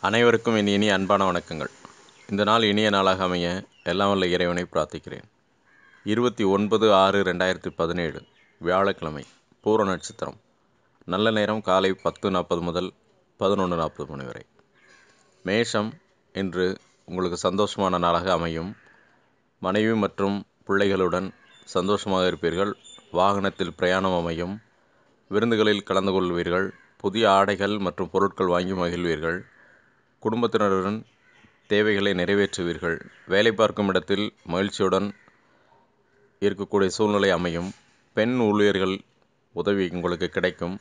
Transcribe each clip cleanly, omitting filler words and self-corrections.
அனைவருக்கும் என் இனிய அன்பான வணக்கங்கள். இந்த நாள் இனிய நாளாக அமைய எல்லாம் வல்ல இறைவனை பிரார்த்திக்கிறேன். 29/6/2017 வியாழக்கிழமை, பூர நட்சத்திரம். நல்ல நேரம் காலை 10:40 முதல் 11:40 மணி வரை. மேஷம், இன்று உங்களுக்கு சந்தோஷமான நாளாக அமையும். மனைவி மற்றும் பிள்ளைகளுடன் சந்தோஷமாக இருப்பீர்கள். வாகனத்தில் பிரயாணம் அமையும். விருந்துகளில் கலந்து கொள்வீர்கள். புதிய ஆடைகள் மற்றும் பொருட்கள் வாங்கி மகிழ்வீர்கள். குடும்பத்தினருடன் தேவைகளை நிறைவேற்றுவீர்கள். வேலை பார்க்கும் இடத்தில் மகிழ்ச்சியுடன் இருக்கக்கூடிய சூழ்நிலை அமையும். பெண் ஊழியர்கள் உதவி உங்களுக்கு கிடைக்கும்.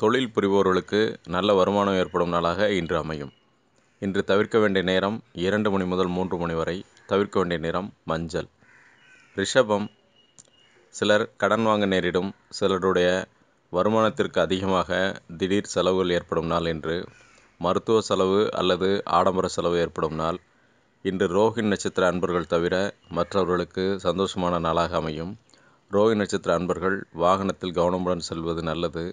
தொழில் புரிபவர்களுக்கு நல்ல வருமானம் ஏற்படும் நாளாக இன்று அமையும். இன்று தவிர்க்க வேண்டிய நேரம் 2 மணி முதல் 3 மணி வரை. தவிர்க்க வேண்டிய நிறம் மஞ்சள். ரிஷபம், சிலர் கடன் வாங்க நேரிடும். சிலருடைய வருமானத்திற்கு அதிகமாக திடீர் செலவுகள் ஏற்படும் நாள் இன்று. மருத்துவ செலவு அல்லது ஆடம்பர செலவு ஏற்படும் நாள். இன்று ரோஹிணி நட்சத்திர அன்பர்கள் தவிர மற்றவர்களுக்கு சந்தோஷமான நாளாக அமையும். ரோஹிணி நட்சத்திர அன்பர்கள் வாகனத்தில் கவனமுடன் செல்வது நல்லது.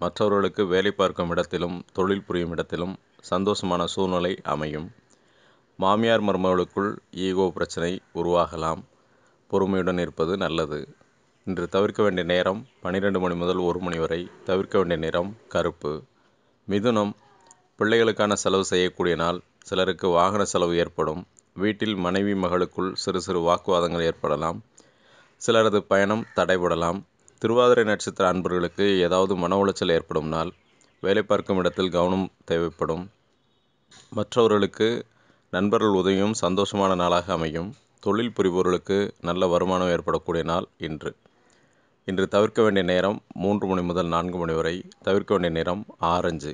மற்றவர்களுக்கு வேலை பார்க்கும் இடத்திலும் தொழில் புரியும் இடத்திலும் சந்தோஷமான சூழ்நிலை அமையும். மாமியார் மருமகளுக்குள் ஈகோ பிரச்சனை உருவாகலாம். பொறுமையுடன் இருப்பது நல்லது. இன்று தவிர்க்க வேண்டிய நேரம் 12 மணி முதல் 1 மணி வரை. தவிர்க்க வேண்டிய நிறம் கருப்பு. மிதுனம், பிள்ளைகளுக்கான செலவு செய்யக்கூடிய நாள். சிலருக்கு வாகன செலவு ஏற்படும். வீட்டில் மனைவி மகளுக்குள் சிறு சிறு வாக்குவாதங்கள் ஏற்படலாம். சிலரது பயணம் தடைபடலாம். திருவாதிரை நட்சத்திர அன்பர்களுக்கு ஏதாவது மன உளைச்சல் ஏற்படும் நாள். வேலை பார்க்கும் இடத்தில் கவனம் தேவைப்படும். மற்றவர்களுக்கு நண்பர்கள் உதவியும் சந்தோஷமான நாளாக அமையும். தொழில் புரிபவர்களுக்கு நல்ல வருமானம் ஏற்படக்கூடிய நாள் இன்று. இன்று தவிர்க்க வேண்டிய நேரம் 3 மணி முதல் 4 மணி வரை. தவிர்க்க வேண்டிய நிறம் ஆரஞ்சு.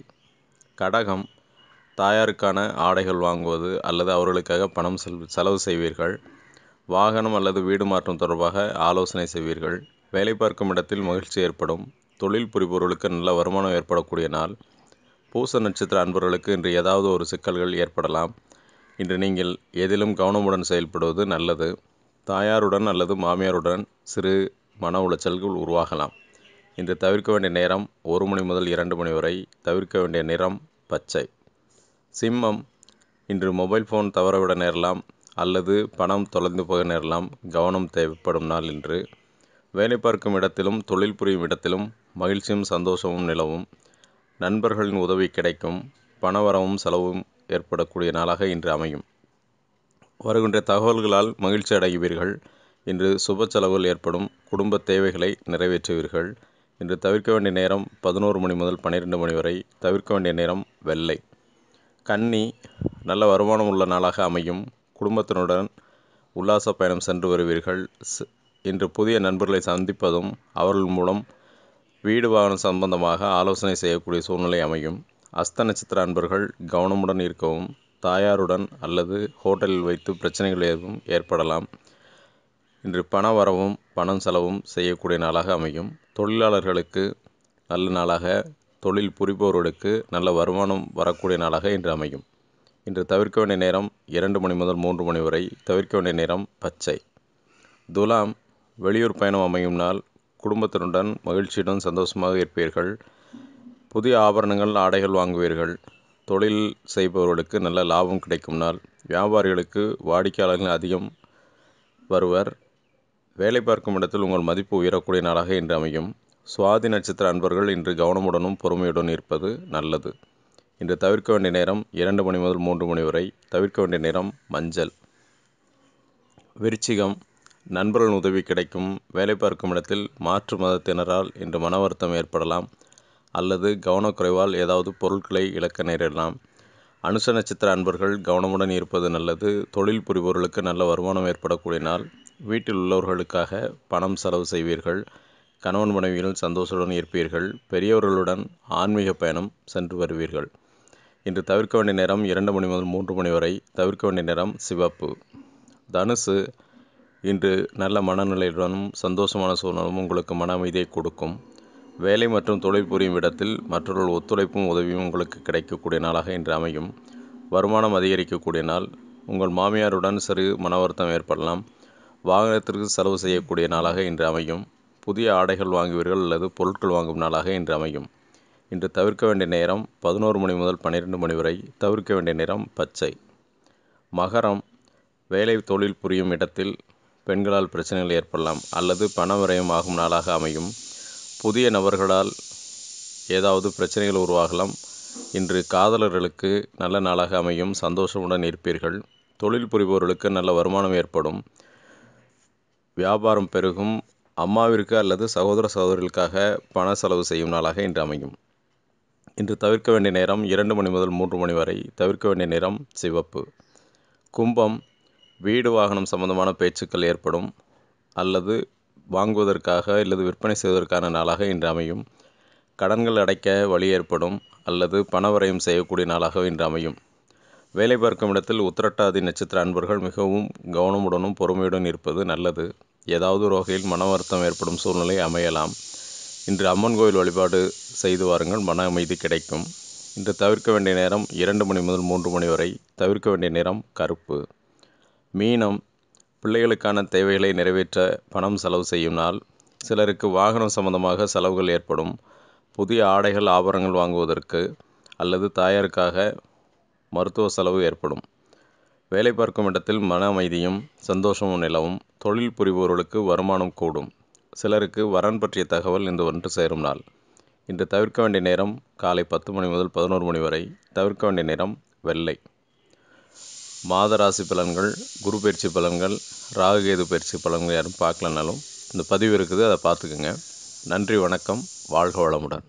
கடகம், தாயாருக்கான ஆடைகள் வாங்குவது அல்லது அவர்களுக்காக பணம் செலவு செய்வீர்கள். வாகனம் அல்லது வீடு மாற்றம் தொடர்பாக ஆலோசனை செய்வீர்கள். வேலை பார்க்கும் இடத்தில் மகிழ்ச்சி ஏற்படும். தொழில் புரிபவர்களுக்கு நல்ல வருமானம் ஏற்படக்கூடிய நாள். பூச நட்சத்திர அன்பர்களுக்கு இன்று ஏதாவது ஒரு சிக்கல்கள் ஏற்படலாம். இன்று நீங்கள் எதிலும் கவனமுடன் செயல்படுவது நல்லது. தாயாருடன் அல்லது மாமியாருடன் சிறு மன உளைச்சல்கள் உருவாகலாம். இன்று தவிர்க்க வேண்டிய நேரம் 1 மணி முதல் 2 மணி வரை. தவிர்க்க வேண்டிய நிறம் பச்சை. சிம்மம், இன்று மொபைல் ஃபோன் தவறவிட நேரலாம் அல்லது பணம் தொலைந்து போக நேரலாம். கவனம் தேவைப்படும் நாள் இன்று. வேலை பார்க்கும் இடத்திலும் தொழில் புரியும் இடத்திலும் மகிழ்ச்சியும் சந்தோஷமும் நிலவும். நண்பர்களின் உதவி கிடைக்கும். பணவரவும் செலவும் ஏற்படக்கூடிய நாளாக இன்று அமையும். வருகின்ற தகவல்களால் மகிழ்ச்சி அடைவீர்கள். இன்று சுப செலவுகள் ஏற்படும். குடும்ப தேவைகளை நிறைவேற்றுவீர்கள். இன்று தவிர்க்க வேண்டிய நேரம் 11 மணி முதல் 12 மணி வரை. தவிர்க்க வேண்டிய நிறம் வெள்ளை. கன்னி, நல்ல வருமானம் உள்ள நாளாக அமையும். குடும்பத்தினுடன் உல்லாச பயணம் சென்று வருவீர்கள். இன்று புதிய நண்பர்களை சந்திப்பதும் அவர்கள் மூலம் வீடு வாகனம் சம்பந்தமாக ஆலோசனை செய்யக்கூடிய சூழ்நிலை அமையும். அஸ்த நட்சத்திர அன்பர்கள் கவனமுடன் இருக்கவும். தாயாருடன் அல்லது ஹோட்டலில் வைத்து பிரச்சனைகள் எதுவும் ஏற்படலாம். இன்று பண வரவும் பணம் செலவும் செய்யக்கூடிய நாளாக அமையும். தொழிலாளர்களுக்கு நல்ல நாளாக, தொழில் புரிபவர்களுக்கு நல்ல வருமானம் வரக்கூடிய நாளாக இன்று அமையும். இன்று தவிர்க்க வேண்டிய நேரம் 2 மணி முதல் 3 மணி வரை. தவிர்க்க வேண்டிய நிறம் பச்சை. துலாம், வெளியூர் பயணம் அமையும் நாள். குடும்பத்தினுடன் மகிழ்ச்சியுடன் சந்தோஷமாக இருப்பீர்கள். புதிய ஆபரணங்கள் ஆடைகள் வாங்குவீர்கள். தொழில் செய்பவர்களுக்கு நல்ல லாபம் கிடைக்கும் நாள். வியாபாரிகளுக்கு வாடிக்கையாளர்கள் அதிகம் வருவர். வேலை பார்க்கும் இடத்தில் உங்கள் மதிப்பு உயரக்கூடிய நாளாக இன்று அமையும். சுவாதி நட்சத்திர அன்பர்கள் இன்று கவனமுடனும் பொறுமையுடன் இருப்பது நல்லது. இன்று தவிர்க்க வேண்டிய நேரம் 2 மணி முதல் 3 மணி வரை. தவிர்க்க வேண்டிய நிறம் மஞ்சள். விருச்சிகம், நண்பர்கள் உதவி கிடைக்கும். வேலை பார்க்கும் இடத்தில் மாற்று மதத்தினரால் இன்று மன வருத்தம் ஏற்படலாம் அல்லது கவனக்குறைவால் ஏதாவது பொருட்களை இழக்க நேரிடலாம். அனுச நட்சத்திர அன்பர்கள் கவனமுடன் இருப்பது நல்லது. தொழில் புரிபவர்களுக்கு நல்ல வருமானம் ஏற்படக்கூடிய நாள். வீட்டில் உள்ளவர்களுக்காக பணம் செலவு செய்வீர்கள். கணவன் மனைவியில் சந்தோஷத்துடன் இருப்பீர்கள். பெரியவர்களுடன் ஆன்மீக பயணம் சென்று வருவீர்கள். இன்று தவிர்க்க வேண்டிய நேரம் 2 மணி முதல் 3 மணி வரை. தவிர்க்க வேண்டிய நிறம் சிவப்பு. தனுசு, இன்று நல்ல மனநிலையுடனும் சந்தோஷமான சூழ்நிலும் உங்களுக்கு மன அமைதியை கொடுக்கும். வேலை மற்றும் தொழில் புரியும் இடத்தில் மற்றவர்கள் ஒத்துழைப்பும் உதவியும் உங்களுக்கு கிடைக்கக்கூடிய நாளாக இன்று அமையும். வருமானம் அதிகரிக்கக்கூடிய நாள். உங்கள் மாமியாருடன் சிறு மன வருத்தம் ஏற்படலாம். வாகனத்திற்கு செலவு செய்யக்கூடிய நாளாக இன்று அமையும். புதிய ஆடைகள் வாங்குவீர்கள் அல்லது பொருட்கள் வாங்கும் நாளாக இன்று அமையும். இன்று தவிர்க்க வேண்டிய நேரம் 11 மணி முதல் 12 மணி வரை. தவிர்க்க வேண்டிய நிறம் பச்சை. மகரம், வேலை தொழில் புரியும் இடத்தில் பெண்களால் பிரச்சனைகள் ஏற்படலாம் அல்லது பண விரயம் ஆகும் நாளாக அமையும். புதிய நபர்களால் ஏதாவது பிரச்சனைகள் உருவாகலாம். இன்று காதலர்களுக்கு நல்ல நாளாக அமையும். சந்தோஷமுடன் இருப்பீர்கள். தொழில் புரிபவர்களுக்கு நல்ல வருமானம் ஏற்படும். வியாபாரம் பெருகும். அம்மாவிற்கு அல்லது சகோதர சகோதரிகளுக்காக பண செலவு செய்யும் நாளாக இன்று அமையும். இன்று தவிர்க்க வேண்டிய நேரம் 2 மணி முதல் 3 மணி வரை. தவிர்க்க வேண்டிய நிறம் சிவப்பு. கும்பம், வீடு வாகனம் சம்பந்தமான பேச்சுக்கள் ஏற்படும் அல்லது வாங்குவதற்காக அல்லது விற்பனை செய்வதற்கான நாளாக இன்று அமையும். கடன்கள் அடைக்க வழி ஏற்படும் அல்லது பணவரையும் செய்யக்கூடிய நாளாக இன்று அமையும். வேலை பார்க்கும் இடத்தில் உத்திரட்டாதி நட்சத்திர அன்பர்கள் மிகவும் கவனமுடனும் பொறுமையுடன் இருப்பது நல்லது. ஏதாவது ஒரு வகையில் மன வருத்தம் ஏற்படும் சூழ்நிலை அமையலாம். இன்று அம்மன் கோயில் வழிபாடு செய்து வாருங்கள், மன அமைதி கிடைக்கும். இன்று தவிர்க்க வேண்டிய நேரம் 2 மணி முதல் 3 மணி வரை. தவிர்க்க வேண்டிய நிறம் கருப்பு. மீனம், பிள்ளைகளுக்கான தேவைகளை நிறைவேற்ற பணம் செலவு செய்யும் நாள். சிலருக்கு வாகனம் சம்பந்தமாக செலவுகள் ஏற்படும். புதிய ஆடைகள் ஆபரணங்கள் வாங்குவதற்கு அல்லது தாயாருக்காக மருத்துவ செலவு ஏற்படும். வேலை பார்க்கும் இடத்தில் மன அமைதியும் சந்தோஷமும் நிலவும். தொழில் புரிபவர்களுக்கு வருமானம் கூடும். சிலருக்கு வரன் பற்றிய தகவல் இன்று ஒன்று சேரும் நாள். இன்று தவிர்க்க வேண்டிய நேரம் காலை 10 மணி முதல் 11 மணி வரை. தவிர்க்க வேண்டிய நிறம் வெள்ளை. மாத ராசி பலன்கள், குரு பயிற்சி பலன்கள், ராகுகேது பயிற்சி பலன்கள் யாரும் பார்க்கலனாலும் இந்த பதிவு இருக்குது, அதை பார்த்துக்குங்க. நன்றி, வணக்கம், வாழ்க வளமுடன்.